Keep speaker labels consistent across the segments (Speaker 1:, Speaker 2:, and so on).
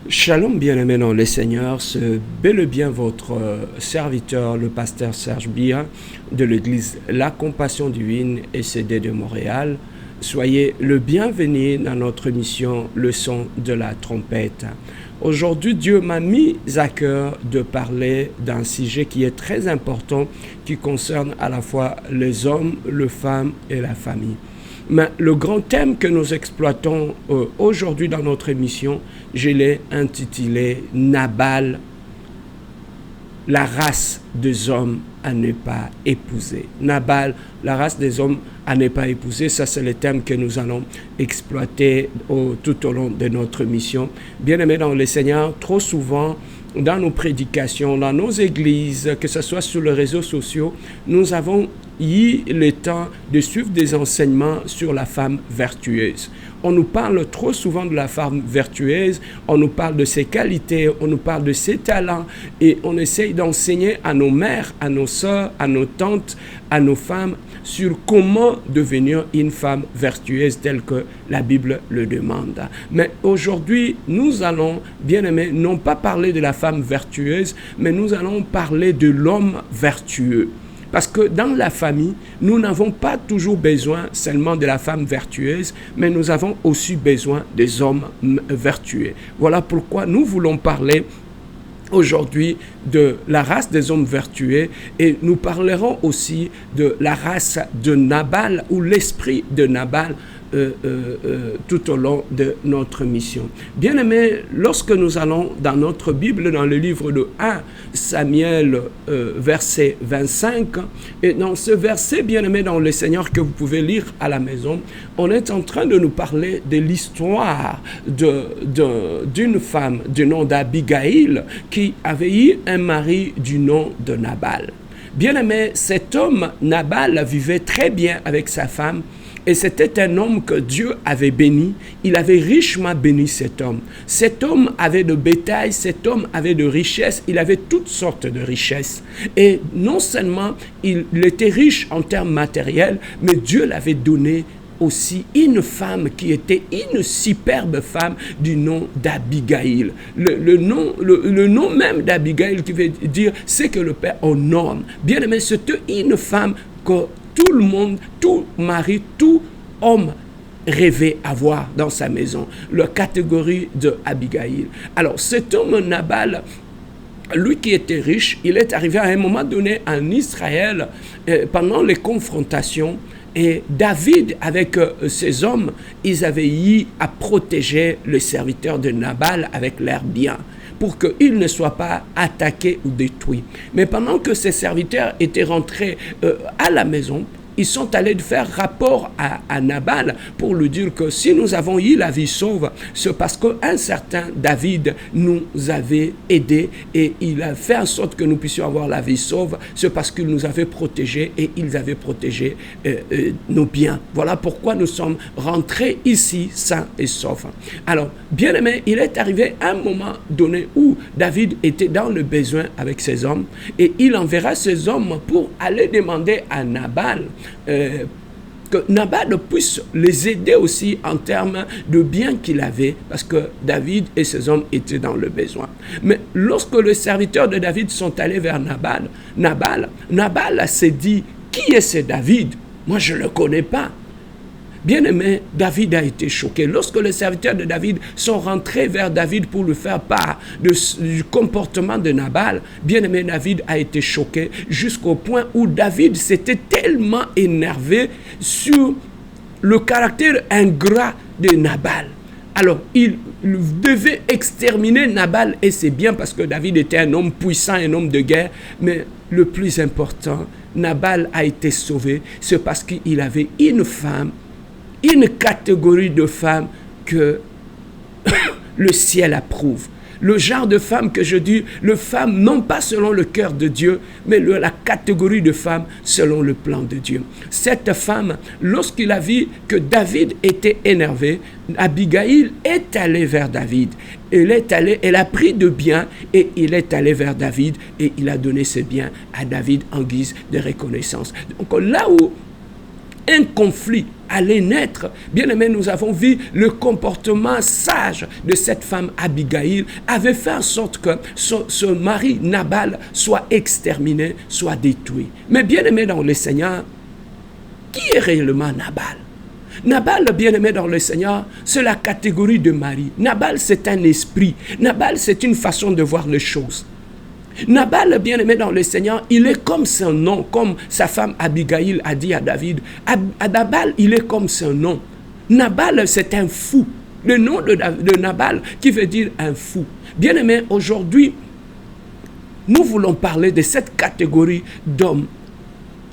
Speaker 1: Shalom bien-aimés dans le Seigneur, c'est bel et bien votre serviteur, le pasteur Serge Bia de l'église La Compassion Divine SCD de Montréal. Soyez le bienvenu dans notre émission Le son de la trompette. Aujourd'hui, Dieu m'a mis à cœur de parler d'un sujet qui est très important, qui concerne à la fois les hommes, les femmes et la famille. Mais le grand thème que nous exploitons aujourd'hui dans notre émission, je l'ai intitulé Nabal, la race des hommes à ne pas épouser. Nabal, la race des hommes à ne pas épouser, ça c'est le thème que nous allons exploiter tout au long de notre mission. Bien-aimés dans le Seigneur, trop souvent, dans nos prédications, dans nos églises, que ce soit sur les réseaux sociaux, nous avons eu le temps de suivre des enseignements sur la femme vertueuse. On nous parle trop souvent de la femme vertueuse, on nous parle de ses qualités, on nous parle de ses talents et on essaye d'enseigner à nos mères, à nos sœurs, à nos tantes, à nos femmes sur comment devenir une femme vertueuse telle que la Bible le demande. Mais aujourd'hui, nous allons, bien aimés, non pas parler de la femme vertueuse, mais nous allons parler de l'homme vertueux. Parce que dans la famille, nous n'avons pas toujours besoin seulement de la femme vertueuse, mais nous avons aussi besoin des hommes vertueux. Voilà pourquoi nous voulons parler aujourd'hui de la race des hommes vertueux et nous parlerons aussi de la race de Nabal ou l'esprit de Nabal tout au long de notre mission. Bien-aimés, lorsque nous allons dans notre Bible, dans le livre de 1 Samuel, verset 25, et dans ce verset, bien-aimés dans le Seigneur, que vous pouvez lire à la maison, on est en train de nous parler de l'histoire d'une femme du nom d'Abigail qui avait eu un mari du nom de Nabal. Bien-aimé, cet homme, Nabal, vivait très bien avec sa femme. Et c'était un homme que Dieu avait béni. Il avait richement béni cet homme. Cet homme avait de bétail, cet homme avait de richesses, il avait toutes sortes de richesses. Et non seulement il était riche en termes matériels, mais Dieu l'avait donné aussi une femme qui était une superbe femme du nom d'Abigail. Le nom même d'Abigail qui veut dire c'est que le Père honore. Bien aimé, c'était une femme que tout le monde, tout mari, tout homme rêvait avoir dans sa maison. La catégorie de Abigail. Alors cet homme Nabal, lui qui était riche, il est arrivé à un moment donné en Israël pendant les confrontations. Et David, avec ses hommes, ils avaient eu à protéger le serviteur de Nabal avec leurs biens pour qu'il ne soit pas attaqué ou détruit. Mais pendant que ces serviteurs étaient rentrés à la maison, ils sont allés faire rapport à Nabal pour lui dire que si nous avons eu la vie sauve, c'est parce qu'un certain David nous avait aidés et il a fait en sorte que nous puissions avoir la vie sauve, c'est parce qu'il nous avait protégés et ils avaient protégé nos biens. Voilà pourquoi nous sommes rentrés ici sains et saufs. Alors, bien aimé, il est arrivé un moment donné où David était dans le besoin avec ses hommes et il enverra ses hommes pour aller demander à Nabal que Nabal puisse les aider aussi en termes de biens qu'il avait, parce que David et ses hommes étaient dans le besoin. Mais lorsque les serviteurs de David sont allés vers Nabal s'est dit, qui est ce David? Moi je ne le connais pas. Bien aimé, David a été choqué. Lorsque les serviteurs de David sont rentrés vers David pour lui faire part du comportement de Nabal, bien aimé, David a été choqué jusqu'au point où David s'était tellement énervé sur le caractère ingrat de Nabal. Alors, il devait exterminer Nabal et c'est bien parce que David était un homme puissant, un homme de guerre, mais le plus important, Nabal a été sauvé, c'est parce qu'il avait une femme, une catégorie de femmes que le ciel approuve. Le genre de femme que je dis, le femme non pas selon le cœur de Dieu, mais la catégorie de femme selon le plan de Dieu. Cette femme, lorsqu'il a vu que David était énervé, Abigail est allée vers David. Elle a pris de biens et il est allé vers David et il a donné ses biens à David en guise de reconnaissance. Donc là où un conflit allait naître. Bien-aimés, nous avons vu le comportement sage de cette femme Abigail avait fait en sorte que ce mari Nabal soit exterminé, soit détruit. Mais bien-aimés dans le Seigneur, qui est réellement Nabal? Nabal, bien-aimé dans le Seigneur, c'est la catégorie de mari. Nabal, c'est un esprit. Nabal, c'est une façon de voir les choses. Nabal, bien-aimé dans le Seigneur, il est comme son nom, comme sa femme Abigail a dit à David. Nabal, il est comme son nom. Nabal, c'est un fou. Le nom de Nabal, qui veut dire un fou. Bien-aimé, aujourd'hui, nous voulons parler de cette catégorie d'hommes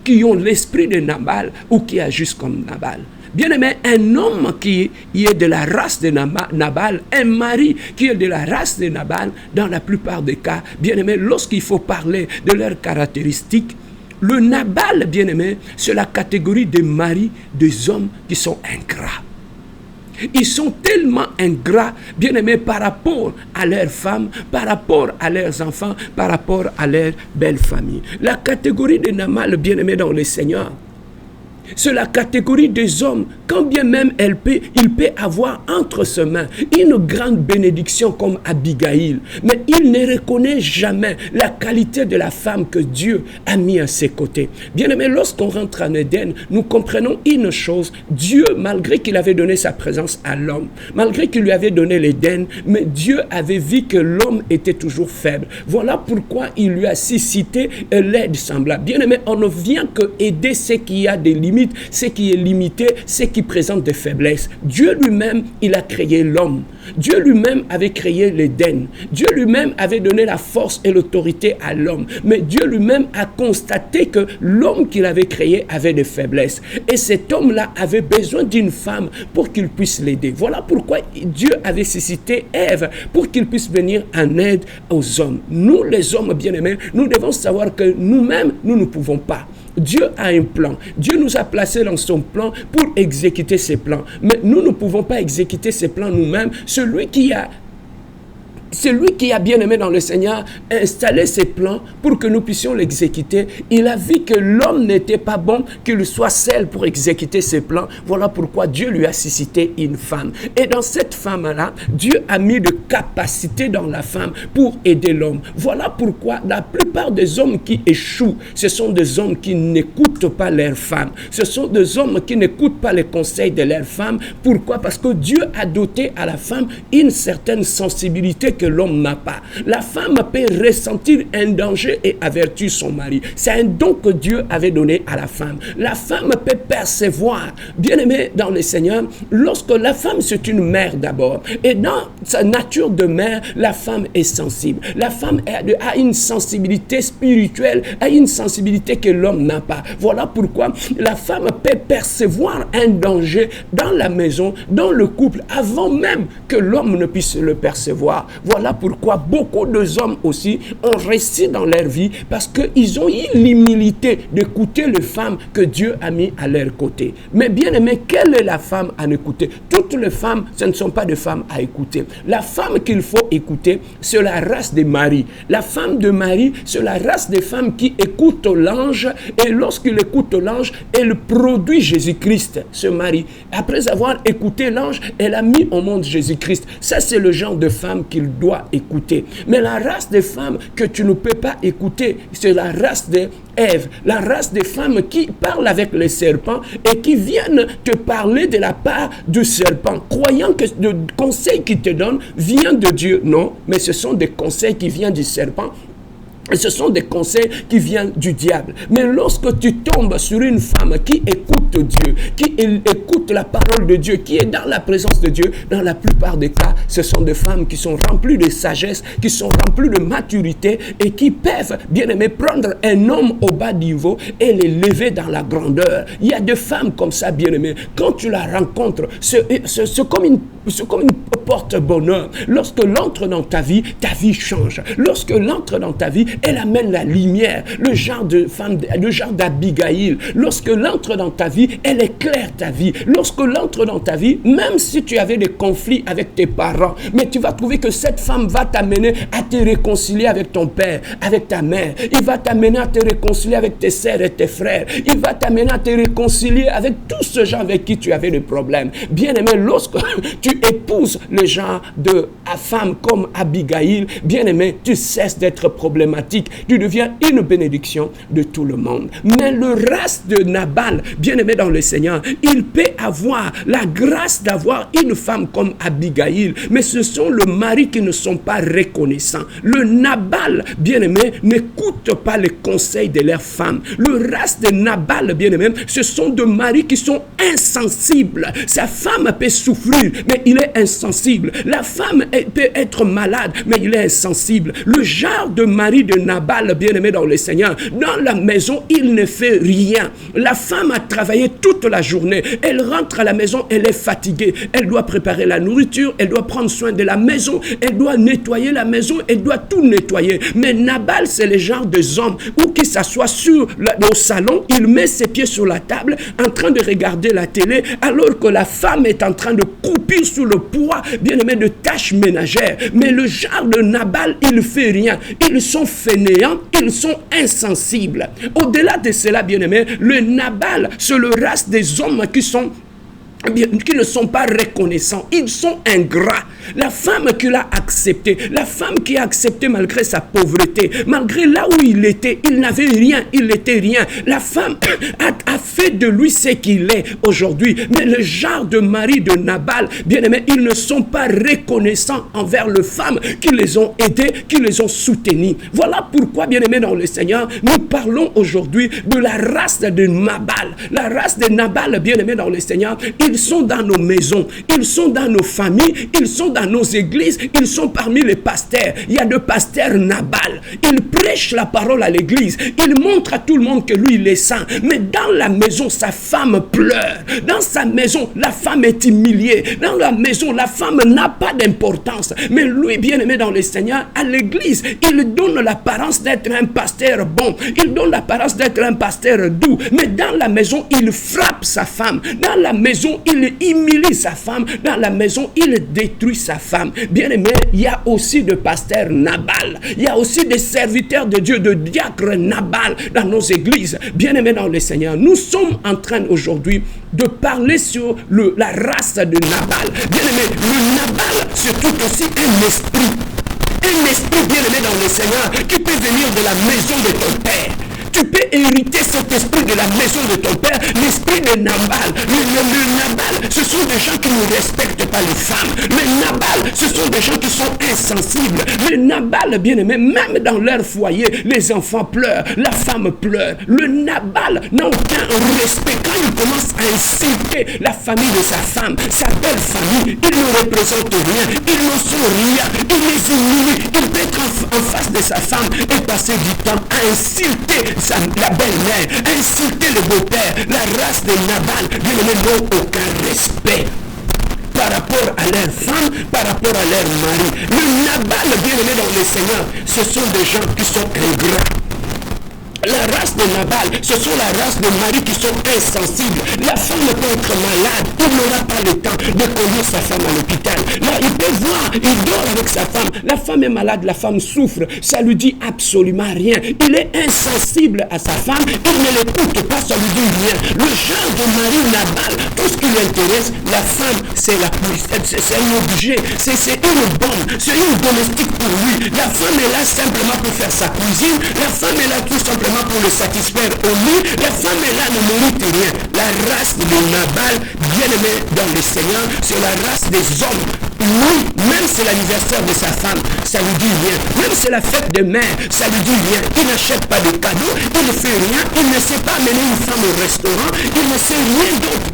Speaker 1: qui ont l'esprit de Nabal ou qui agissent comme Nabal. Bien-aimé, un homme qui est de la race de Nabal, un mari qui est de la race de Nabal, dans la plupart des cas, bien-aimé, lorsqu'il faut parler de leurs caractéristiques, le Nabal, bien-aimé, c'est la catégorie des maris des hommes qui sont ingrats. Ils sont tellement ingrats, bien-aimés, par rapport à leurs femmes, par rapport à leurs enfants, par rapport à leur belle famille. La catégorie de Nabal, bien-aimé dans le Seigneur, c'est la catégorie des hommes, quand bien même il peut avoir entre ses mains une grande bénédiction comme Abigail, mais il ne reconnaît jamais la qualité de la femme que Dieu a mis à ses côtés. Bien aimé, lorsqu'on rentre en Éden, nous comprenons une chose: Dieu, malgré qu'il avait donné sa présence à l'homme, malgré qu'il lui avait donné l'Éden, mais Dieu avait vu que l'homme était toujours faible. Voilà pourquoi il lui a suscité l'aide semblable. Bien aimé, on ne vient que aider ce qui a des limites, ce qui est limité, ce qui présente des faiblesses. Dieu lui-même, il a créé l'homme. Dieu lui-même avait créé l'Éden. Dieu lui-même avait donné la force et l'autorité à l'homme. Mais Dieu lui-même a constaté que l'homme qu'il avait créé avait des faiblesses. Et cet homme-là avait besoin d'une femme pour qu'il puisse l'aider. Voilà pourquoi Dieu avait suscité Ève, pour qu'il puisse venir en aide aux hommes. Nous, les hommes bien-aimés, nous devons savoir que nous-mêmes, nous ne pouvons pas. Dieu a un plan. Dieu nous a placés dans son plan pour exécuter ses plans. Mais nous ne pouvons pas exécuter ses plans nous-mêmes. Celui qui a bien aimé dans le Seigneur installé ses plans pour que nous puissions l'exécuter. Il a vu que l'homme n'était pas bon, qu'il soit seul pour exécuter ses plans. Voilà pourquoi Dieu lui a suscité une femme. Et dans cette femme-là, Dieu a mis de capacité dans la femme pour aider l'homme. Voilà pourquoi la plupart des hommes qui échouent, ce sont des hommes qui n'écoutent pas leurs femmes. Ce sont des hommes qui n'écoutent pas les conseils de leurs femmes. Pourquoi? Parce que Dieu a doté à la femme une certaine sensibilité que l'homme n'a pas. La femme peut ressentir un danger et avertir son mari. C'est un don que Dieu avait donné à la femme. La femme peut percevoir, bien aimé dans le Seigneur, lorsque la femme c'est une mère d'abord. Et dans sa nature de mère, la femme est sensible. La femme a une sensibilité spirituelle, a une sensibilité que l'homme n'a pas. Voilà pourquoi la femme peut percevoir un danger dans la maison, dans le couple, avant même que l'homme ne puisse le percevoir. Voilà pourquoi beaucoup d'hommes aussi ont réussi dans leur vie, parce qu'ils ont eu l'humilité d'écouter les femmes que Dieu a mis à leur côté. Mais bien aimé, quelle est la femme à écouter? Toutes les femmes, ce ne sont pas des femmes à écouter. La femme qu'il faut écouter, c'est la race des maris. La femme de Marie, c'est la race des femmes qui écoutent l'ange, et lorsqu'il écoute l'ange, elle produit Jésus-Christ, ce mari. Après avoir écouté l'ange, elle a mis au monde Jésus-Christ. Ça, c'est le genre de femme qu'il doit écouter. Mais la race des femmes que tu ne peux pas écouter, c'est la race de Ève, la race des femmes qui parlent avec les serpents et qui viennent te parler de la part du serpent, croyant que le conseil qu'ils te donnent vient de Dieu. Non, mais ce sont des conseils qui viennent du serpent. Et ce sont des conseils qui viennent du diable. Mais lorsque tu tombes sur une femme qui écoute Dieu, qui écoute la parole de Dieu, qui est dans la présence de Dieu, dans la plupart des cas, ce sont des femmes qui sont remplies de sagesse, qui sont remplies de maturité et qui peuvent, bien aimé, prendre un homme au bas niveau et l'élever dans la grandeur. Il y a des femmes comme ça, bien aimé. Quand tu la rencontres, c'est comme porte bonheur. Lorsqu'elle entre dans ta vie change. Lorsqu'elle entre dans ta vie, elle amène la lumière, le genre de femme, le genre d'Abigail. Lorsqu'elle entre dans ta vie, elle éclaire ta vie. Lorsqu'elle entre dans ta vie, même si tu avais des conflits avec tes parents, mais tu vas trouver que cette femme va t'amener à te réconcilier avec ton père, avec ta mère. Il va t'amener à te réconcilier avec tes sœurs et tes frères. Il va t'amener à te réconcilier avec tous ceux gens avec qui tu avais des problèmes. Bien aimé, lorsque tu épouses le genre de femme comme Abigail, bien aimé, tu cesses d'être problématique. Tu deviens une bénédiction de tout le monde. Mais le reste de Nabal, bien aimé dans le Seigneur, il peut avoir la grâce d'avoir une femme comme Abigail, mais ce sont le mari qui ne sont pas reconnaissants. Le Nabal, bien aimé, n'écoute pas les conseils de leur femme. Le reste de Nabal, bien aimé, ce sont des maris qui sont insensibles. Sa femme peut souffrir, mais il est insensible. La femme peut être malade, mais il est insensible. Le genre de mari de Nabal, bien aimé dans le Seigneur, dans la maison, il ne fait rien. La femme a travaillé toute la journée. Elle rentre à la maison, elle est fatiguée. Elle doit préparer la nourriture, elle doit prendre soin de la maison, elle doit nettoyer la maison, elle doit tout nettoyer. Mais Nabal, c'est le genre des hommes où qui s'assoit au salon, il met ses pieds sur la table, en train de regarder la télé, alors que la femme est en train de croupir sous le poids, bien aimé, de tâches ménagères. Mais le genre de Nabal, il ne fait rien. Ils sont fainéants, ils sont insensibles. Au-delà de cela, bien aimé, le Nabal, c'est le race des hommes qui ne sont pas reconnaissants, ils sont ingrats. La femme qu'il a acceptée, la femme qui a accepté malgré sa pauvreté, malgré là où il était, il n'avait rien, il n'était rien. La femme a fait de lui ce qu'il est aujourd'hui. Mais le genre de mari de Nabal, bien aimé, ils ne sont pas reconnaissants envers les femmes qui les ont aidés, qui les ont soutenus. Voilà pourquoi, bien aimé dans le Seigneur, nous parlons aujourd'hui de la race de Nabal. La race de Nabal, bien aimé dans le Seigneur, ils sont dans nos maisons, ils sont dans nos familles, ils sont dans nos églises, ils sont parmi les pasteurs. Il y a de pasteurs Nabal. Il prêche la parole à l'église. Il montre à tout le monde que lui, il est saint. Mais dans la maison, sa femme pleure. Dans sa maison, la femme est humiliée. Dans la maison, la femme n'a pas d'importance. Mais lui, bien aimé dans le Seigneur, à l'église, il donne l'apparence d'être un pasteur bon. Il donne l'apparence d'être un pasteur doux. Mais dans la maison, il frappe sa femme. Dans la maison, il humilie sa femme. Dans la maison, il détruit sa femme. Bien aimé, il y a aussi de pasteurs Nabal. Il y a aussi des serviteurs de Dieu, de diacres Nabal dans nos églises. Bien aimé dans le Seigneur, nous sommes en train aujourd'hui de parler sur la race de Nabal. Bien aimé, le Nabal, c'est tout aussi un esprit. Un esprit, bien aimé dans le Seigneur, qui peut venir de la maison de ton père. Tu peux hériter cet esprit de la maison de ton père, l'esprit de Nabal. Le Nabal, ce sont des gens qui ne respectent pas les femmes. Le Nabal, ce sont des gens qui sont insensibles. Le Nabal, bien aimé, même dans leur foyer, les enfants pleurent, la femme pleure. Le Nabal n'a aucun respect. Quand il commence à insulter la famille de sa femme, sa belle famille, il ne représente rien, il n'en sont rien, il les humilie. Il peut être en face de sa femme et passer du temps à insulter la belle-mère, insulter le beau-père. La race de Nabal, bien aimé, n'ont aucun respect par rapport à leur femme, par rapport à leur mari. Le Nabal, bien aimé dans le Seigneur, ce sont des gens qui sont ingrats. La race de Nabal, ce sont la race de maris qui sont insensibles. La femme peut être malade, il n'aura pas le temps de conduire sa femme à l'hôpital. Là, il peut voir, il dort avec sa femme. La femme est malade, la femme souffre. Ça lui dit absolument rien. Il est insensible à sa femme, il ne l'écoute pas, ça lui dit rien. Le genre de mari Nabal, tout ce qui l'intéresse, la femme, c'est un objet, c'est une bombe, c'est une domestique pour lui. La femme est là simplement pour faire sa cuisine, la femme est là tout simplement pour le satisfaire au lit. La femme est là, ne mérite rien. La race de Nabal, bien aimé dans le Seigneur, c'est la race des hommes. Oui, même c'est l'anniversaire de sa femme, ça lui dit rien. Même c'est la fête des mères, ça lui dit rien. Il n'achète pas de cadeaux, il ne fait rien, il ne sait pas amener une femme au restaurant, il ne sait rien d'autre.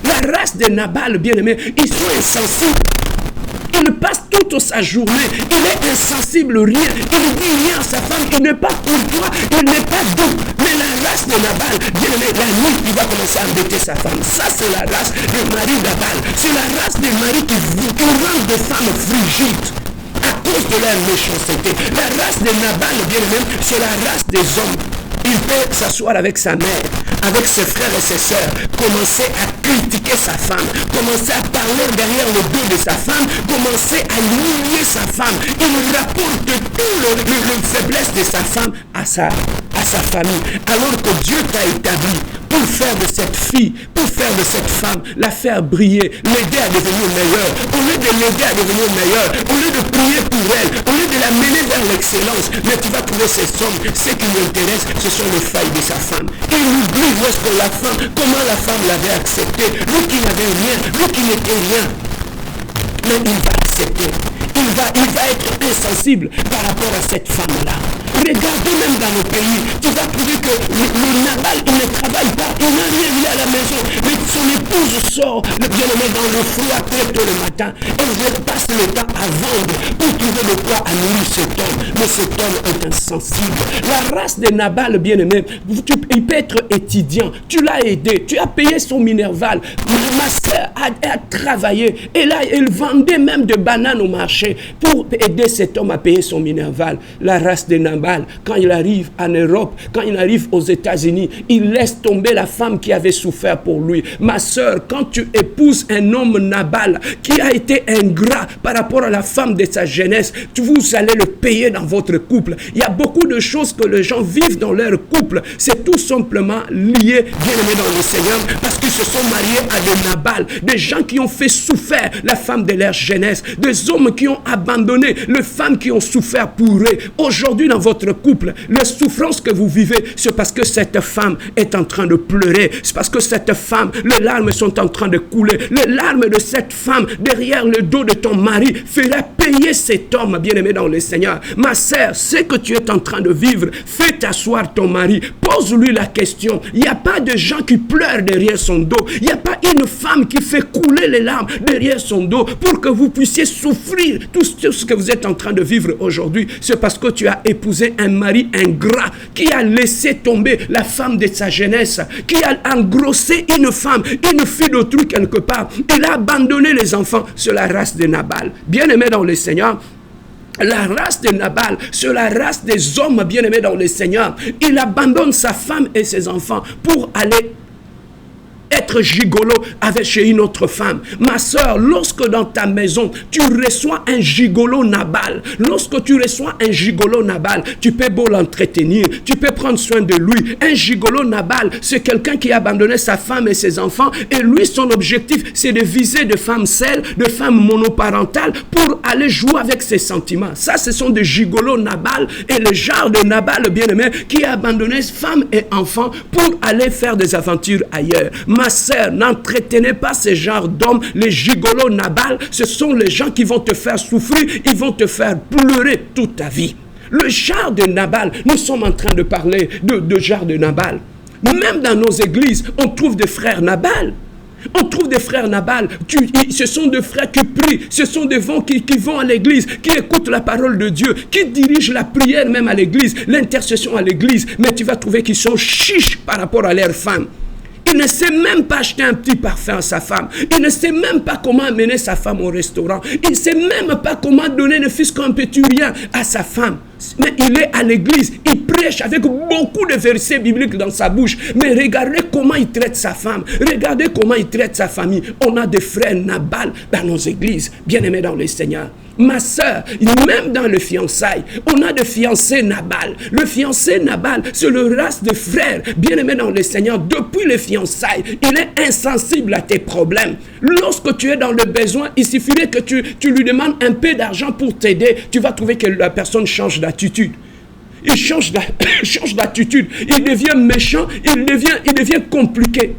Speaker 1: La race de Nabal, bien aimé, ils sont insensibles. Ils passent toute sa journée. Il est insensible, rien. Il ne dit rien à sa femme. Il n'est pas courtois, il n'est pas doux. Mais la race de Nabal, bien aimé, la nuit, il va commencer à embêter sa femme. Ça, c'est la race des maris Nabal. C'est la race des maris qui rendent des femmes frigides à cause de leur méchanceté. La race de Nabal, bien aimé, c'est la race des hommes. Il peut s'asseoir avec sa mère, avec ses frères et ses sœurs, commencer à critiquer sa femme, commencer à parler derrière le dos de sa femme, commencer à humilier sa femme. Il rapporte toutes les faiblesses de sa femme à sa famille, alors que Dieu t'a établi pour faire de cette fille, pour faire de cette femme, la faire briller, l'aider à devenir meilleure. Au lieu de l'aider à devenir meilleure, au lieu de prier pour elle, au lieu de la mener vers l'excellence, mais tu vas trouver ces hommes, ce qui lui intéresse, ce sont les failles de sa femme. Il oublie où est-ce que la femme, comment la femme l'avait accepté, lui qui n'avait rien, lui qui n'était rien. Mais il va accepter. Il va être insensible par rapport à cette femme-là. Regardez même dans nos pays, tu vas trouver que le Nabal, il ne travaille pas, il n'a rien vu à la maison, mais son épouse sort, le bien-aimé, dans le froid très tôt le matin, elle passe le temps à vendre pour trouver de quoi à nourrir cet homme. Mais cet homme est insensible. La race de Nabal, bien-aimé, il peut être étudiant, tu l'as aidé, tu as payé son minerval, ma soeur a travaillé, et là, elle vendait même des bananes au marché pour aider cet homme à payer son minerval. La race de Nabal, quand il arrive en Europe, quand il arrive aux États-Unis, il laisse tomber la femme qui avait souffert pour lui. Ma soeur, quand tu épouses un homme Nabal qui a été ingrat par rapport à la femme de sa jeunesse, vous allez le payer dans votre couple. Il y a beaucoup de choses que les gens vivent dans leur couple. C'est tout simplement lié, bien aimé dans le Seigneur, parce qu'ils se sont mariés à des Nabal, des gens qui ont fait souffrir la femme de leur jeunesse, des hommes qui ont abandonné, les femmes qui ont souffert pour eux. Aujourd'hui, dans votre couple, la souffrance que vous vivez, c'est parce que cette femme est en train de pleurer. C'est parce que cette femme, les larmes sont en train de couler. Les larmes de cette femme derrière le dos de ton mari fera payer cet homme, bien-aimé dans le Seigneur. Ma sœur, ce que tu es en train de vivre, fais t'asseoir ton mari. Pose-lui la question. Il n'y a pas de gens qui pleurent derrière son dos. Il n'y a pas une femme qui fait couler les larmes derrière son dos pour que vous puissiez souffrir tout ce que vous êtes en train de vivre aujourd'hui. C'est parce que tu as épousé un mari ingrat qui a laissé tomber la femme de sa jeunesse, qui a engrossé une femme, une fille d'autrui quelque part. Il a abandonné les enfants. C'est la race de Nabal. Bien-aimé dans le Seigneur, la race de Nabal, c'est la race des hommes bien-aimés dans le Seigneur. Il abandonne sa femme et ses enfants pour aller être gigolo avec chez une autre femme. Ma soeur, lorsque dans ta maison, tu reçois un gigolo Nabal, lorsque tu reçois un gigolo Nabal, tu peux beau l'entretenir, tu peux prendre soin de lui. Un gigolo Nabal, c'est quelqu'un qui a abandonné sa femme et ses enfants, et lui, son objectif, c'est de viser de femmes seules, de femmes monoparentales, pour aller jouer avec ses sentiments. Ça, ce sont des gigolos Nabal, et le genre de Nabal, bien-aimé, qui a abandonné femmes et enfants pour aller faire des aventures ailleurs. Ma sœur, n'entretenez pas ce genre d'hommes. Les gigolos Nabal, ce sont les gens qui vont te faire souffrir, ils vont te faire pleurer toute ta vie. Le genre de Nabal, nous sommes en train de parler de genre de Nabal. Même dans nos églises, on trouve des frères Nabal. On trouve des frères Nabal, ce sont des frères qui prient, ce sont des gens qui vont à l'église, qui écoutent la parole de Dieu, qui dirigent la prière même à l'église, l'intercession à l'église, mais tu vas trouver qu'ils sont chiches par rapport à leurs femmes. Il ne sait même pas acheter un petit parfum à sa femme. Il ne sait même pas comment amener sa femme au restaurant. Il ne sait même pas comment donner ne fût qu'un petit rien à sa femme. Mais il est à l'église, il prêche avec beaucoup de versets bibliques dans sa bouche. Mais regardez comment il traite sa femme. Regardez comment il traite sa famille. On a des frères Nabal dans nos églises, bien-aimés dans le Seigneur. Ma soeur, même dans le fiançailles, on a des fiancés Nabal. Le fiancé Nabal, c'est le race de frères, bien-aimés dans le Seigneur. Depuis le fiançailles, il est insensible à tes problèmes. Lorsque tu es dans le besoin, il suffirait que tu lui demandes un peu d'argent pour t'aider. Tu vas trouver que la personne change d'attitude. Il change d'attitude. Il devient méchant, il devient compliqué.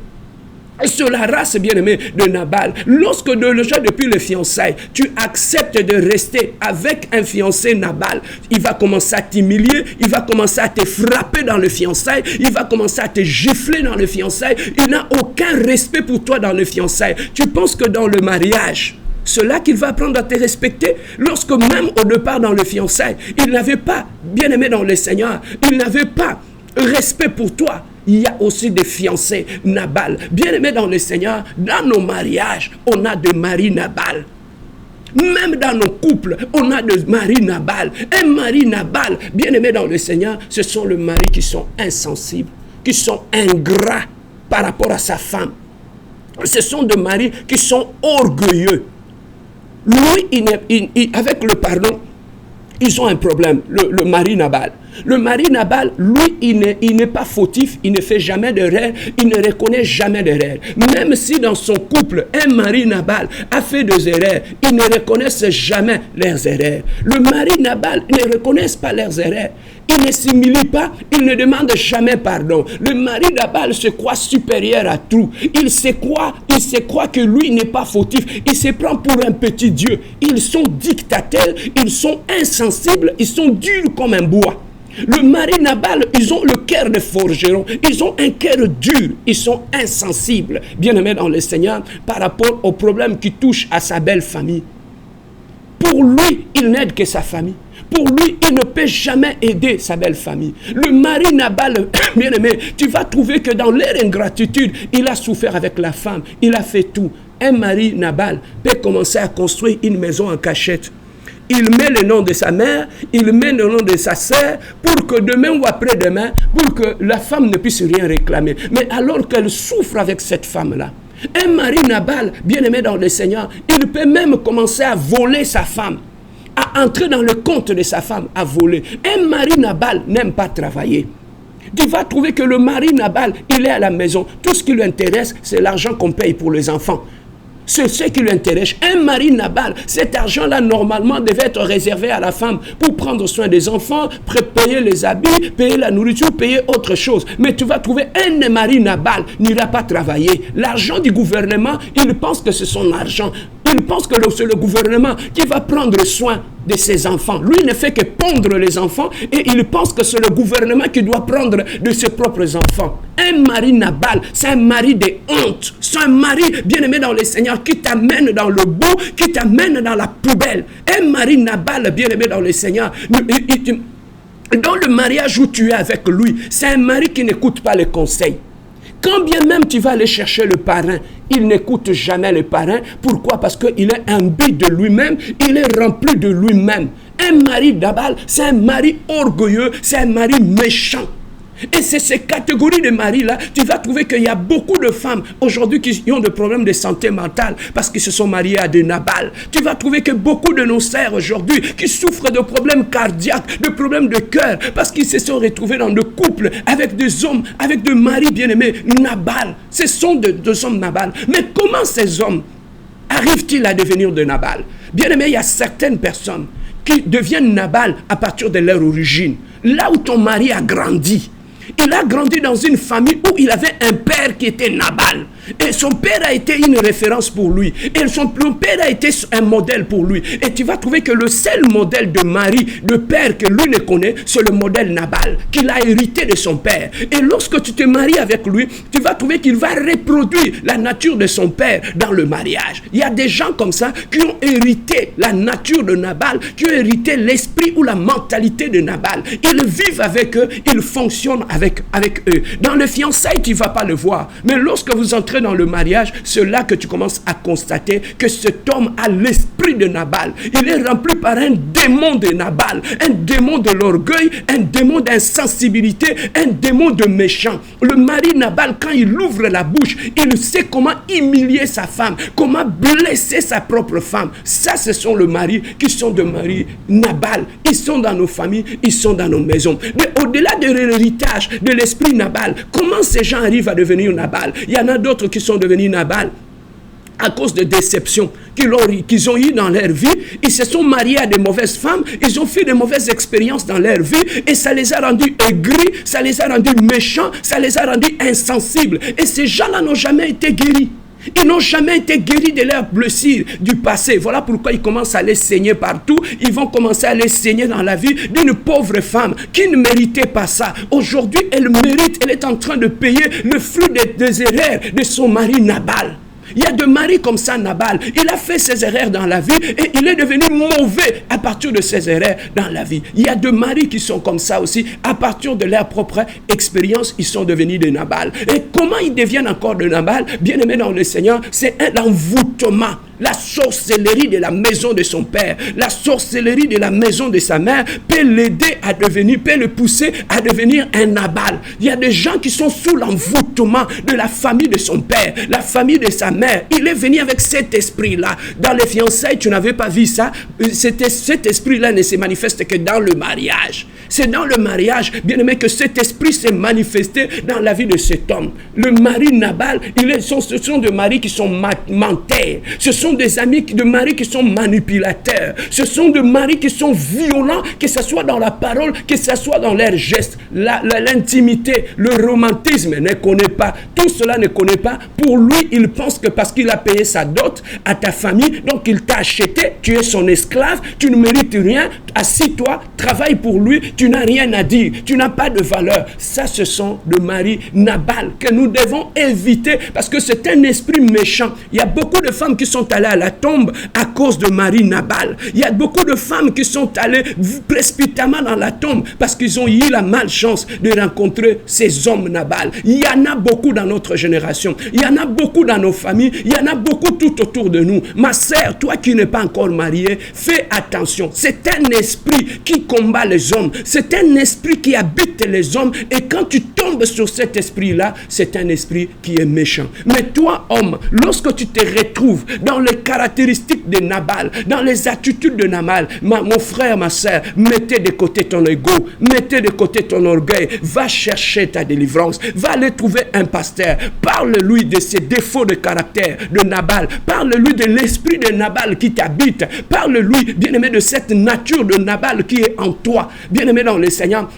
Speaker 1: Sur la race bien-aimée de Nabal, lorsque déjà depuis le fiançailles, tu acceptes de rester avec un fiancé Nabal, il va commencer à t'humilier, il va commencer à te frapper dans le fiançailles, il va commencer à te gifler dans le fiançailles, il n'a aucun respect pour toi dans le fiançailles. Tu penses que dans le mariage, Cela qu'il va apprendre à te respecter lorsque même au départ dans le fiançailles, il n'avait pas, bien aimé dans le Seigneur, il n'avait pas respect pour toi. Il y a aussi des fiancés Nabal. Bien aimé dans le Seigneur, dans nos mariages, on a des maris Nabal. Même dans nos couples, on a des maris Nabal. Un mari Nabal, bien aimé dans le Seigneur, ce sont les maris qui sont insensibles, qui sont ingrats par rapport à sa femme. Ce sont des maris qui sont orgueilleux. Lui, avec le pardon, ils ont un problème, le mari Nabal. Le mari Nabal, lui, il n'est pas fautif, il ne fait jamais d'erreur, il ne reconnaît jamais d'erreur. Même si dans son couple, un mari Nabal a fait des erreurs, ils ne reconnaissent jamais leurs erreurs. Le mari Nabal ne reconnaît pas leurs erreurs. Il ne s'humilie pas, il ne demande jamais pardon. Le mari Nabal se croit supérieur à tout. Il se croit que lui n'est pas fautif. Il se prend pour un petit Dieu. Ils sont dictateurs, ils sont insensibles, ils sont durs comme un bois. Le mari Nabal, ils ont le cœur de forgeron, ils ont un cœur dur, ils sont insensibles, bien-aimés dans le Seigneur, par rapport aux problèmes qui touchent à sa belle famille. Pour lui, il n'aide que sa famille. Pour lui, il ne peut jamais aider sa belle famille. Le mari Nabal, bien-aimé, tu vas trouver que dans leur ingratitude, il a souffert avec la femme, il a fait tout. Un mari Nabal peut commencer à construire une maison en cachette. Il met le nom de sa mère, il met le nom de sa sœur, pour que demain ou après-demain, pour que la femme ne puisse rien réclamer. Mais alors qu'elle souffre avec cette femme-là, un mari Nabal, bien-aimé dans le Seigneur, il peut même commencer à voler sa femme, à entrer dans le compte de sa femme, à voler. Un mari Nabal n'aime pas travailler. Tu vas trouver que le mari Nabal, il est à la maison. Tout ce qui lui intéresse, c'est l'argent qu'on paye pour les enfants. C'est ce qui lui intéresse. Un mari Nabal, cet argent-là, normalement, devait être réservé à la femme pour prendre soin des enfants, payer les habits, payer la nourriture, payer autre chose. Mais tu vas trouver un mari Nabal n'ira pas travailler. L'argent du gouvernement, il pense que c'est son argent. Il pense que c'est le gouvernement qui va prendre soin de ses enfants. Lui ne fait que pondre les enfants et il pense que c'est le gouvernement qui doit prendre de ses propres enfants. Un mari Nabal, c'est un mari de honte. C'est un mari bien-aimé dans le Seigneur qui t'amène dans le bout, qui t'amène dans la poubelle. Un mari Nabal, bien-aimé dans le Seigneur, dans le mariage où tu es avec lui, c'est un mari qui n'écoute pas les conseils. Quand bien même tu vas aller chercher le parrain, il n'écoute jamais le parrain. Pourquoi? Parce qu'il est imbu de lui-même, il est rempli de lui-même. Un mari Nabal, c'est un mari orgueilleux, c'est un mari méchant. Et c'est ces catégories de maris-là, tu vas trouver qu'il y a beaucoup de femmes aujourd'hui qui ont des problèmes de santé mentale parce qu'ils se sont mariés à des Nabal. Tu vas trouver que beaucoup de nos sœurs aujourd'hui qui souffrent de problèmes cardiaques, de problèmes de cœur, parce qu'ils se sont retrouvés dans des couples avec des hommes, avec des maris bien-aimés, Nabal. Ce sont deux hommes Nabal. Mais comment ces hommes arrivent-ils à devenir de Nabal? Bien-aimés, il y a certaines personnes qui deviennent Nabal à partir de leur origine. Là où ton mari a grandi. Il a grandi dans une famille où il avait un père qui était Nabal. Et son père a été une référence pour lui. Et son père a été un modèle pour lui. Et tu vas trouver que le seul modèle de mari, de père que lui ne connaît, c'est le modèle Nabal, qu'il a hérité de son père. Et lorsque tu te maries avec lui, tu vas trouver qu'il va reproduire la nature de son père dans le mariage. Il y a des gens comme ça qui ont hérité la nature de Nabal, qui ont hérité l'esprit ou la mentalité de Nabal. Ils vivent avec eux, ils fonctionnent avec eux. Dans le fiançailles, tu ne vas pas le voir. Mais lorsque vous entrez dans le mariage, c'est là que tu commences à constater que cet homme a l'esprit de Nabal. Il est rempli par un démon de Nabal, un démon de l'orgueil, un démon d'insensibilité, un démon de méchant. Le mari Nabal, quand il ouvre la bouche, il sait comment humilier sa femme, comment blesser sa propre femme. Ça, ce sont les maris qui sont des maris Nabal. Ils sont dans nos familles, ils sont dans nos maisons. Mais au-delà de l'héritage de l'esprit Nabal, comment ces gens arrivent à devenir Nabal? Il y en a d'autres qui sont devenus Nabal à cause de déceptions qu'ils ont eues dans leur vie. Ils se sont mariés à de mauvaises femmes, ils ont fait de mauvaises expériences dans leur vie et ça les a rendus aigris, ça les a rendus méchants, ça les a rendus insensibles. Et ces gens-là n'ont jamais été guéris. Ils n'ont jamais été guéris de leurs blessures du passé. Voilà pourquoi ils commencent à les saigner partout. Ils vont commencer à les saigner dans la vie d'une pauvre femme qui ne méritait pas ça. Aujourd'hui, elle mérite, elle est en train de payer le fruit des erreurs de son mari Nabal. Il y a de maris comme ça, Nabal. Il a fait ses erreurs dans la vie et il est devenu mauvais à partir de ses erreurs dans la vie. Il y a de maris qui sont comme ça aussi. À partir de leur propre expérience, ils sont devenus des Nabal. Et comment ils deviennent encore de Nabal? Bien aimé dans le Seigneur, c'est un envoûtement. La sorcellerie de la maison de son père, la sorcellerie de la maison de sa mère peut l'aider à devenir, peut le pousser à devenir un Nabal. Il y a des gens qui sont sous l'envoûtement de la famille de son père, la famille de sa mère. Il est venu avec cet esprit-là. Dans les fiançailles, tu n'avais pas vu ça. Cet esprit-là ne se manifeste que dans le mariage. C'est dans le mariage, bien aimé, que cet esprit s'est manifesté dans la vie de cet homme. Le mari Nabal, ce sont des maris qui sont menteurs. Ce sont des amis de maris qui sont manipulateurs. Ce sont des maris qui sont violents, que ce soit dans la parole, que ce soit dans leurs gestes. L'intimité, le romantisme ne connaît pas. Tout cela ne connaît pas. Pour lui, il pense que parce qu'il a payé sa dot à ta famille, donc il t'a acheté, tu es son esclave, tu ne mérites rien, assis-toi, travaille pour lui, tu n'as rien à dire, tu n'as pas de valeur. Ça, ce sont des maris Nabal que nous devons éviter parce que c'est un esprit méchant. Il y a beaucoup de femmes qui sont allées à la tombe à cause de mari Nabal. Il y a beaucoup de femmes qui sont allées précipitamment dans la tombe parce qu'ils ont eu la malchance de rencontrer ces hommes Nabal. Il y en a beaucoup dans notre génération. Il y en a beaucoup dans nos familles. Il y en a beaucoup tout autour de nous. Ma sœur, toi qui n'es pas encore mariée, fais attention. C'est un esprit qui combat les hommes. C'est un esprit qui habite les hommes. Et quand tu tombes sur cet esprit-là, c'est un esprit qui est méchant. Mais toi, homme, lorsque tu te retrouves dans les caractéristiques de Nabal, dans les attitudes de Nabal, mon frère, ma sœur, mettez de côté ton ego, mettez de côté ton orgueil, va chercher ta délivrance, va aller trouver un pasteur, parle-lui de ses défauts de caractère de Nabal, parle-lui de l'esprit de Nabal qui t'habite, parle-lui, bien-aimé, de cette nature de Nabal qui est en toi, bien-aimé dans le Seigneur.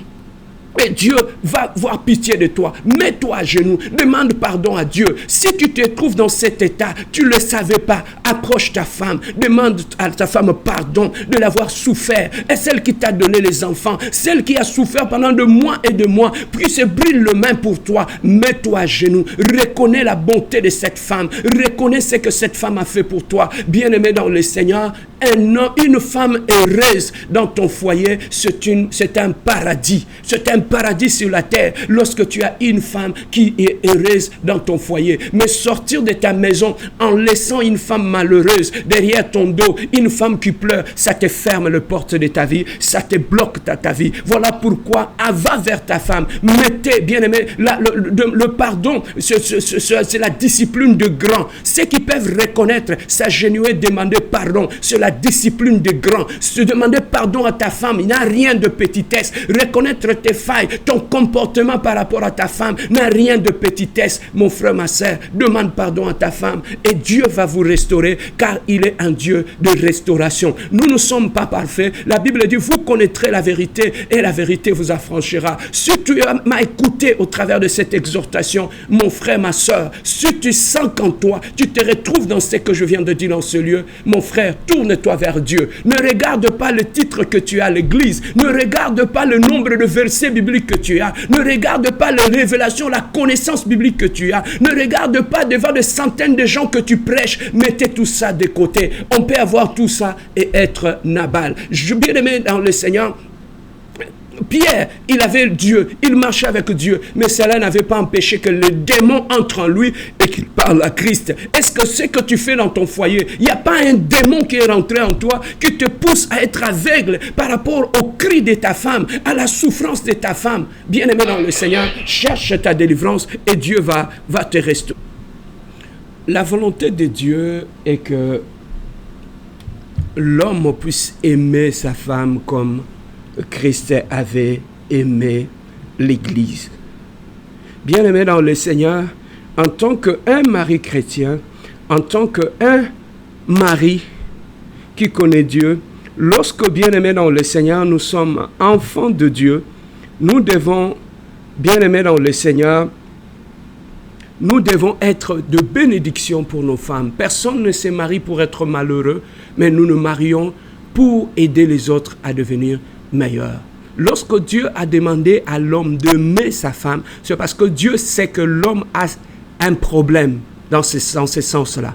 Speaker 1: Et Dieu va avoir pitié de toi. Mets-toi à genoux. Demande pardon à Dieu. Si tu te trouves dans cet état, tu ne le savais pas, approche ta femme. Demande à ta femme pardon de l'avoir souffert. Et celle qui t'a donné les enfants, celle qui a souffert pendant de mois et de mois, puis se brûle le main pour toi. Mets-toi à genoux. Reconnais la bonté de cette femme. Reconnais ce que cette femme a fait pour toi. Bien-aimé dans le Seigneur, une femme heureuse dans ton foyer, c'est un paradis. C'est un paradis sur la terre lorsque tu as une femme qui est heureuse dans ton foyer. Mais sortir de ta maison en laissant une femme malheureuse derrière ton dos, une femme qui pleure, ça te ferme les portes de ta vie, ça te bloque ta vie. Voilà pourquoi va vers ta femme. Mettez, bien aimé, le pardon, c'est la discipline de grand. Ceux qui peuvent reconnaître, s'agenouiller, demander pardon, c'est la discipline de grand. Se demander pardon à ta femme, il n'y a rien de petitesse. Reconnaître tes failles, ton comportement par rapport à ta femme n'a rien de petitesse. Mon frère, ma sœur, demande pardon à ta femme et Dieu va vous restaurer car il est un Dieu de restauration. Nous ne sommes pas parfaits. La Bible dit, vous connaîtrez la vérité et la vérité vous affranchira. Si tu m'as écouté au travers de cette exhortation, mon frère, ma sœur, si tu sens qu'en toi, tu te retrouves dans ce que je viens de dire dans ce lieu, mon frère, tourne-toi vers Dieu. Ne regarde pas le titre que tu as à l'église. Ne regarde pas le nombre de versets bibliques que tu as. Ne regarde pas la révélation, la connaissance biblique que tu as. Ne regarde pas devant des centaines de gens que tu prêches. Mettez tout ça de côté. On peut avoir tout ça et être Nabal. Bien aimé dans le Seigneur, Pierre, il avait Dieu, il marchait avec Dieu, mais cela n'avait pas empêché que le démon entre en lui et qu'il parle à Christ. Est-ce que ce que tu fais dans ton foyer, il n'y a pas un démon qui est rentré en toi, qui te pousse à être aveugle par rapport au cri de ta femme, à la souffrance de ta femme? Bien-aimé dans le Seigneur, cherche ta délivrance et Dieu va te restaurer. La volonté de Dieu est que l'homme puisse aimer sa femme comme Christ avait aimé l'Église. Bien-aimé dans le Seigneur, en tant qu'un mari chrétien, en tant qu'un mari qui connaît Dieu, lorsque, bien-aimé dans le Seigneur, nous sommes enfants de Dieu, nous devons, bien-aimé dans le Seigneur, nous devons être de bénédiction pour nos femmes. Personne ne se marie pour être malheureux, mais nous nous marions pour aider les autres à devenir meilleur. Lorsque Dieu a demandé à l'homme d'aimer sa femme, c'est parce que Dieu sait que l'homme a un problème dans ce sens-là.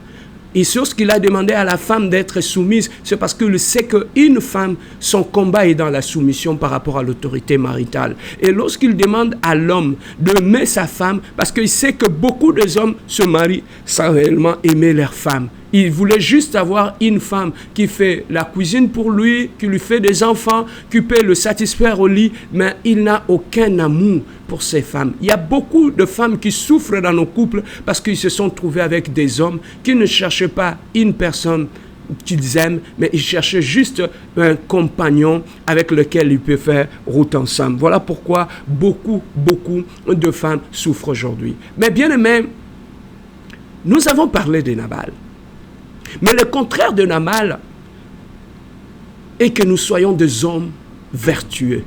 Speaker 1: Et sur ce qu'il a demandé à la femme d'être soumise, c'est parce qu'il sait qu'une femme, son combat est dans la soumission par rapport à l'autorité maritale. Et lorsqu'il demande à l'homme d'aimer sa femme, parce qu'il sait que beaucoup des hommes se marient sans réellement aimer leur femme. Il voulait juste avoir une femme qui fait la cuisine pour lui, qui lui fait des enfants, qui peut le satisfaire au lit, mais il n'a aucun amour pour ces femmes. Il y a beaucoup de femmes qui souffrent dans nos couples parce qu'ils se sont trouvés avec des hommes qui ne cherchaient pas une personne qu'ils aiment, mais ils cherchaient juste un compagnon avec lequel ils peuvent faire route ensemble. Voilà pourquoi beaucoup de femmes souffrent aujourd'hui. Mais bien aimés, nous avons parlé de Nabal. Mais le contraire de Nabal est que nous soyons des hommes vertueux.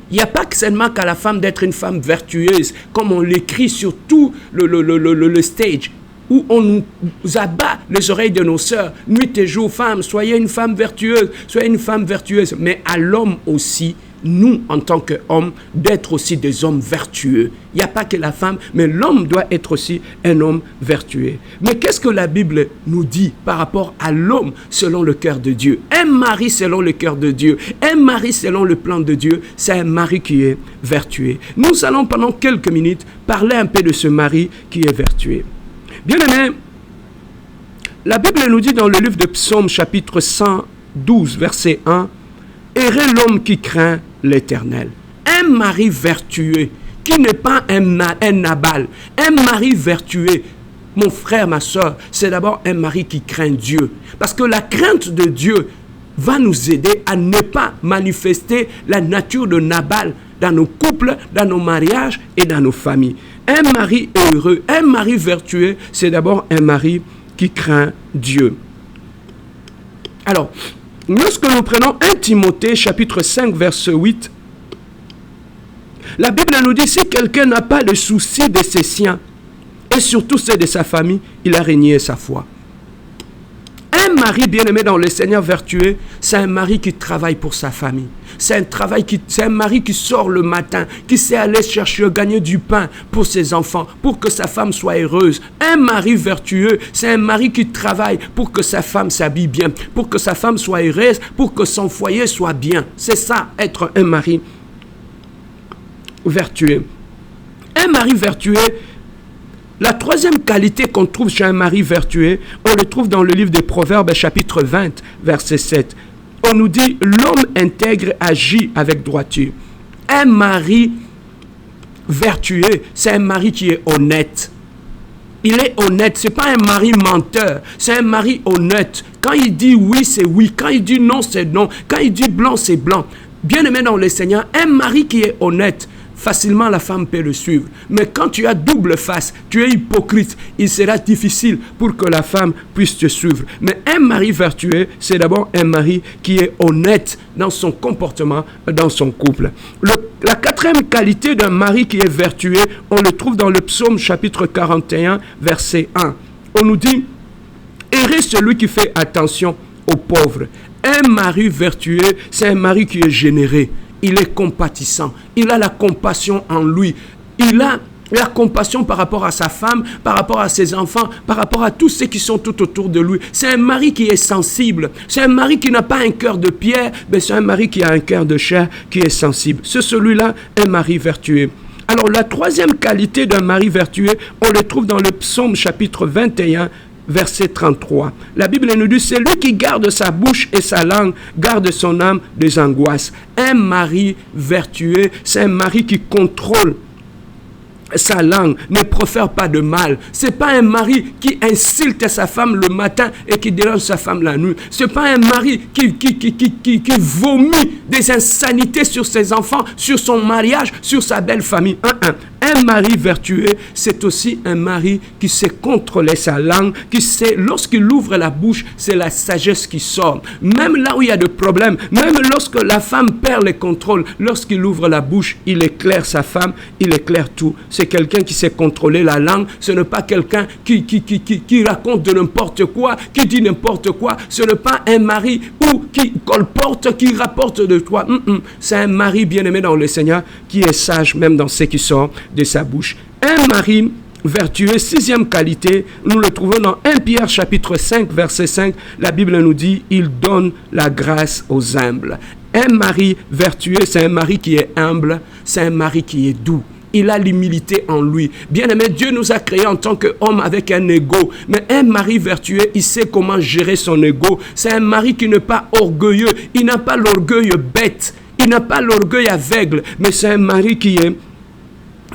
Speaker 1: Il n'y a pas seulement qu'à la femme d'être une femme vertueuse, comme on l'écrit sur tout le stage, où on nous abat les oreilles de nos sœurs, nuit et jour, femme, soyez une femme vertueuse, soyez une femme vertueuse. Mais à l'homme aussi, nous, en tant qu'hommes, d'être aussi des hommes vertueux. Il n'y a pas que la femme, mais l'homme doit être aussi un homme vertueux. Mais qu'est-ce que la Bible nous dit par rapport à l'homme selon le cœur de Dieu? Un mari selon le cœur de Dieu, un mari selon le plan de Dieu, c'est un mari qui est vertueux. Nous allons pendant quelques minutes parler un peu de ce mari qui est vertueux. Bien aimé, la Bible nous dit dans le livre de Psaume chapitre 112, verset 1, « Heureux l'homme qui craint l'Éternel. » Un mari vertueux, qui n'est pas un Nabal, un mari vertueux, mon frère, ma soeur, c'est d'abord un mari qui craint Dieu. Parce que la crainte de Dieu va nous aider à ne pas manifester la nature de Nabal dans nos couples, dans nos mariages et dans nos familles. Un mari heureux, un mari vertueux, c'est d'abord un mari qui craint Dieu. Alors, lorsque nous prenons 1 Timothée chapitre 5 verset 8, la Bible nous dit, si quelqu'un n'a pas de souci de ses siens, et surtout ceux de sa famille, il a régné sa foi. Un mari bien-aimé dans le Seigneur vertueux, c'est un mari qui travaille pour sa famille. C'est un mari qui sort le matin, qui sait aller chercher, gagner du pain pour ses enfants, pour que sa femme soit heureuse. Un mari vertueux, c'est un mari qui travaille pour que sa femme s'habille bien, pour que sa femme soit heureuse, pour que son foyer soit bien. C'est ça, être un mari vertueux. Un mari vertueux, la troisième qualité qu'on trouve chez un mari vertueux, on le trouve dans le livre des Proverbes, chapitre 20, verset 7. On nous dit, l'homme intègre agit avec droiture. Un mari vertueux, c'est un mari qui est honnête. Il est honnête, ce n'est pas un mari menteur, c'est un mari honnête. Quand il dit oui, c'est oui. Quand il dit non, c'est non. Quand il dit blanc, c'est blanc. Bien aimé dans le Seigneur, un mari qui est honnête, facilement la femme peut le suivre. Mais quand tu as double face, tu es hypocrite, il sera difficile pour que la femme puisse te suivre. Mais un mari vertueux, c'est d'abord un mari qui est honnête dans son comportement, dans son couple. La quatrième qualité d'un mari qui est vertueux, on le trouve dans le psaume chapitre 41, verset 1. On nous dit, « Heureux celui qui fait attention aux pauvres. » Un mari vertueux, c'est un mari qui est généreux. Il est compatissant. Il a la compassion en lui. Il a la compassion par rapport à sa femme, par rapport à ses enfants, par rapport à tous ceux qui sont tout autour de lui. C'est un mari qui est sensible. C'est un mari qui n'a pas un cœur de pierre, mais c'est un mari qui a un cœur de chair, qui est sensible. C'est celui-là, un mari vertueux. Alors, la troisième qualité d'un mari vertueux, on le trouve dans le psaume chapitre 21, verset 33. La Bible nous dit, c'est lui qui garde sa bouche et sa langue, garde son âme des angoisses. Un mari vertueux, c'est un mari qui contrôle sa langue, ne profère pas de mal. C'est pas un mari qui insulte sa femme le matin et qui dérange sa femme la nuit. C'est pas un mari qui vomit des insanités sur ses enfants, sur son mariage, sur sa belle famille. Un mari vertueux, c'est aussi un mari qui sait contrôler sa langue, qui sait, lorsqu'il ouvre la bouche, c'est la sagesse qui sort. Même là où il y a des problèmes, même lorsque la femme perd le contrôle, lorsqu'il ouvre la bouche, il éclaire sa femme, il éclaire tout. C'est quelqu'un qui sait contrôler la langue, ce n'est pas quelqu'un qui raconte de n'importe quoi, qui dit n'importe quoi, ce n'est pas un mari qui colporte, qui rapporte de toi. C'est un mari bien-aimé dans le Seigneur qui est sage même dans ce qui sort de sa bouche. Un mari vertueux, sixième qualité, nous le trouvons dans 1 Pierre chapitre 5, verset 5. La Bible nous dit, il donne la grâce aux humbles. Un mari vertueux, c'est un mari qui est humble, c'est un mari qui est doux. Il a l'humilité en lui. Bien-aimé, Dieu nous a créés en tant qu'hommes avec un ego. Mais un mari vertueux, il sait comment gérer son ego. C'est un mari qui n'est pas orgueilleux. Il n'a pas l'orgueil bête. Il n'a pas l'orgueil aveugle. Mais c'est un mari qui est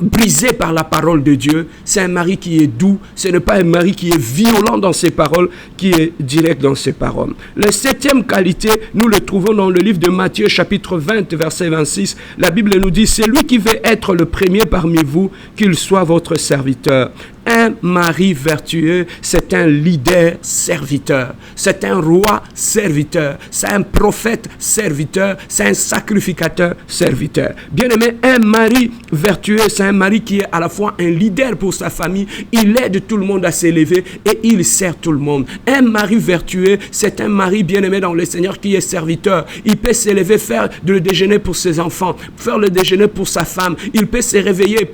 Speaker 1: brisé par la parole de Dieu. C'est un mari qui est doux. Ce n'est pas un mari qui est violent dans ses paroles, qui est direct dans ses paroles. La septième qualité, nous le trouvons dans le livre de Matthieu, chapitre 20, verset 26. La Bible nous dit, c'est lui qui veut être le premier parmi vous, qu'il soit votre serviteur. Un mari vertueux, c'est un leader serviteur, c'est un roi serviteur, c'est un prophète serviteur, c'est un sacrificateur serviteur. Bien-aimé, un mari vertueux, c'est un mari qui est à la fois un leader pour sa famille, il aide tout le monde à s'élever et il sert tout le monde. Un mari vertueux, c'est un mari bien-aimé dans le Seigneur qui est serviteur. Il peut s'élever, faire le déjeuner pour ses enfants, faire le déjeuner pour sa femme, il peut se réveiller,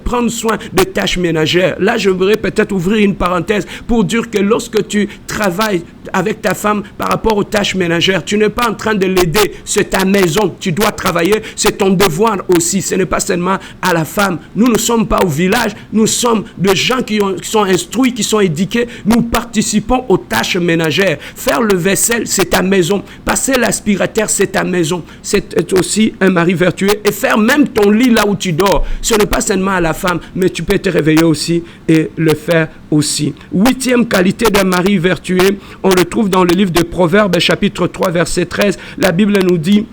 Speaker 1: prendre soin des tâches ménagères. Là, je voudrais peut-être ouvrir une parenthèse pour dire que lorsque tu travailles avec ta femme par rapport aux tâches ménagères, tu n'es pas en train de l'aider, c'est ta maison, tu dois travailler, c'est ton devoir aussi, ce n'est pas seulement à la femme. Nous ne sommes pas au village, nous sommes des gens qui sont instruits, qui sont éduqués, nous participons aux tâches ménagères. Faire le vaisselle, c'est ta maison, passer l'aspirateur, c'est ta maison, c'est aussi un mari vertueux. Et faire même ton lit là où tu dors, ce n'est pas seulement à la femme, mais tu peux te réveiller aussi et le faire aussi. Huitième qualité d'un mari vertueux, on le trouve dans le livre de Proverbes, chapitre 3, verset 13. La Bible nous dit,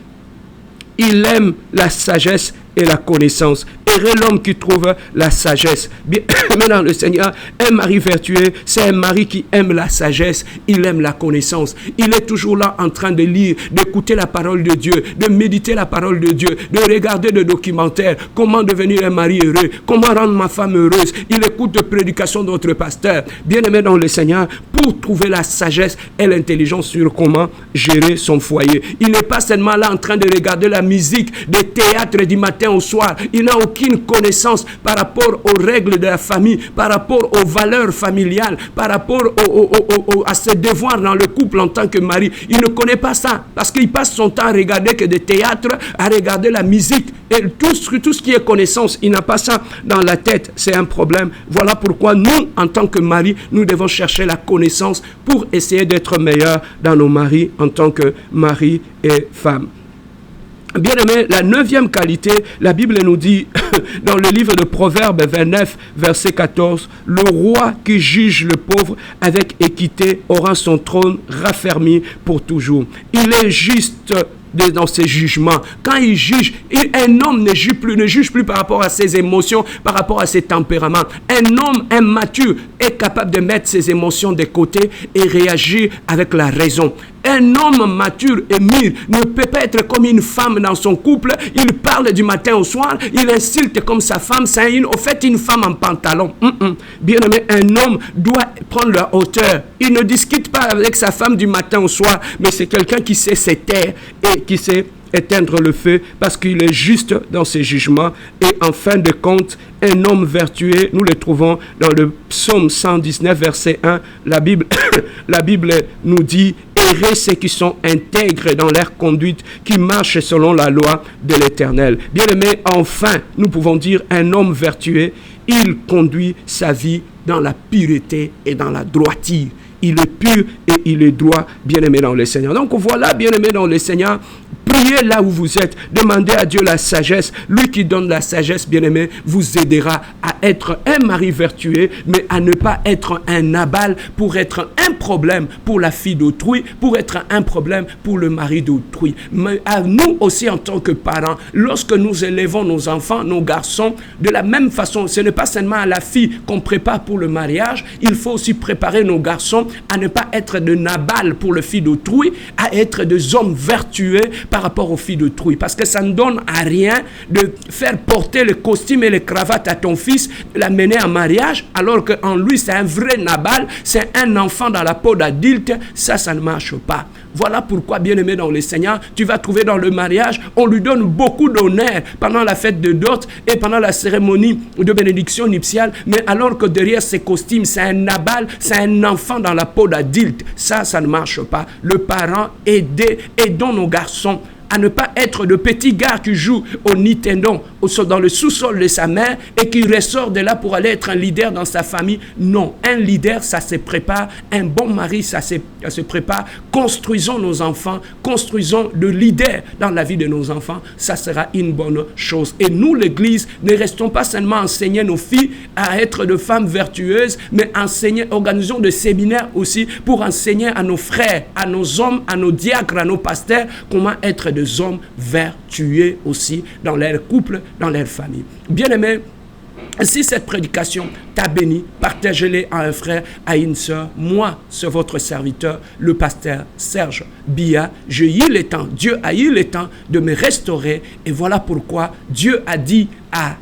Speaker 1: il aime la sagesse et la connaissance. Heureux l'homme qui trouve la sagesse. Bien, maintenant, le Seigneur, un mari vertueux, c'est un mari qui aime la sagesse, il aime la connaissance. Il est toujours là en train de lire, d'écouter la parole de Dieu, de méditer la parole de Dieu, de regarder des documentaires, comment devenir un mari heureux, comment rendre ma femme heureuse. Il écoute des prédications d'autres pasteurs. Bien-aimé dans le Seigneur, pour trouver la sagesse et l'intelligence sur comment gérer son foyer. Il n'est pas seulement là en train de regarder la musique, des théâtres du matin au soir. Il n'a aucune connaissance par rapport aux règles de la famille, par rapport aux valeurs familiales, par rapport à ses devoirs dans le couple en tant que mari. Il ne connaît pas ça parce qu'il passe son temps à regarder que des théâtres, à regarder la musique et tout ce qui est connaissance. Il n'a pas ça dans la tête. C'est un problème. Voilà pourquoi nous, en tant que mari, nous devons chercher la connaissance pour essayer d'être meilleurs dans nos maris en tant que mari et femme. Bien-aimé, la neuvième qualité, la Bible nous dit dans le livre de Proverbes 29, verset 14, « Le roi qui juge le pauvre avec équité aura son trône raffermi pour toujours. » Il est juste dans ses jugements. Quand il juge, un homme ne juge plus par rapport à ses émotions, par rapport à ses tempéraments. Un homme immature est capable de mettre ses émotions de côté et réagir avec la raison. Un homme mature et mûr ne peut pas être comme une femme dans son couple. Il parle du matin au soir. Il insulte comme sa femme. C'est au fait une femme en pantalon. Bien aimé, un homme doit prendre la hauteur. Il ne discute pas avec sa femme du matin au soir, mais c'est quelqu'un qui sait se taire et qui sait éteindre le feu parce qu'il est juste dans ses jugements. Et en fin de compte, un homme vertueux, nous le trouvons dans le psaume 119, verset 1. La Bible nous dit « Heureux ceux qui sont intègres dans leur conduite, qui marchent selon la loi de l'Éternel. » Bien aimé, enfin, nous pouvons dire un homme vertueux, il conduit sa vie dans la pureté et dans la droiture. Il est pur et il est droit, bien-aimé dans le Seigneur. Donc voilà, bien-aimé dans le Seigneur, priez là où vous êtes, demandez à Dieu la sagesse. Lui qui donne la sagesse, bien-aimé, vous aidera à être un mari vertueux, mais à ne pas être un Nabal pour être un problème pour la fille d'autrui, pour être un problème pour le mari d'autrui. Mais à nous aussi en tant que parents, lorsque nous élevons nos enfants, nos garçons, de la même façon, ce n'est pas seulement à la fille qu'on prépare pour le mariage, il faut aussi préparer nos garçons à ne pas être de Nabal pour le fille d'autrui, à être des hommes vertueux par rapport aux filles d'autrui. Parce que ça ne donne à rien de faire porter le costume et les cravates à ton fils, l'amener en mariage, alors qu'en lui, c'est un vrai Nabal, c'est un enfant dans la peau d'adulte. Ça ne marche pas. Voilà pourquoi, bien-aimé dans le Seigneur, tu vas trouver dans le mariage, on lui donne beaucoup d'honneur pendant la fête de dot et pendant la cérémonie de bénédiction nuptiale, mais alors que derrière ces costumes, c'est un Nabal, c'est un enfant dans la peau d'adulte. Ça ne marche pas. Le parent, aidons nos garçons à ne pas être de petits gars qui jouent au Nintendo dans le sous-sol de sa mère et qui ressort de là pour aller être un leader dans sa famille. Non, un leader, ça se prépare. Un bon mari, ça se prépare. Construisons nos enfants, construisons le leader dans la vie de nos enfants. Ça sera une bonne chose. Et nous, l'Église, ne restons pas seulement à enseigner nos filles à être de femmes vertueuses, mais organisons des séminaires aussi pour enseigner à nos frères, à nos hommes, à nos diacres, à nos pasteurs, comment être des hommes vertueux aussi dans leur couple, dans leur famille. Bien-aimés, si cette prédication t'a béni, partagez-les à un frère, à une sœur. Moi, c'est votre serviteur, le pasteur Serge Biya. J'ai eu le temps, Dieu a eu le temps de me restaurer. Et voilà pourquoi Dieu a dit à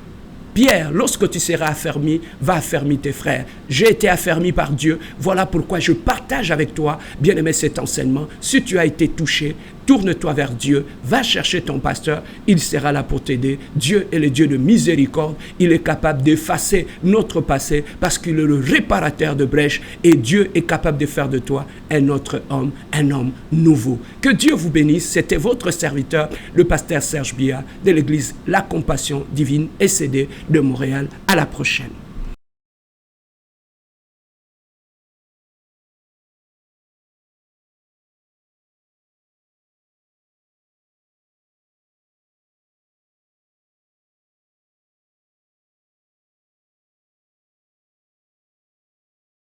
Speaker 1: Pierre, lorsque tu seras affermi, va affermir tes frères. J'ai été affermi par Dieu. Voilà pourquoi je partage avec toi, bien-aimé, cet enseignement. Si tu as été touché, tourne-toi vers Dieu. Va chercher ton pasteur. Il sera là pour t'aider. Dieu est le Dieu de miséricorde. Il est capable d'effacer notre passé parce qu'il est le réparateur de brèches. Et Dieu est capable de faire de toi un autre homme, un homme nouveau. Que Dieu vous bénisse. C'était votre serviteur, le pasteur Serge Biya de l'église La Compassion Divine SCD de Montréal. À la prochaine.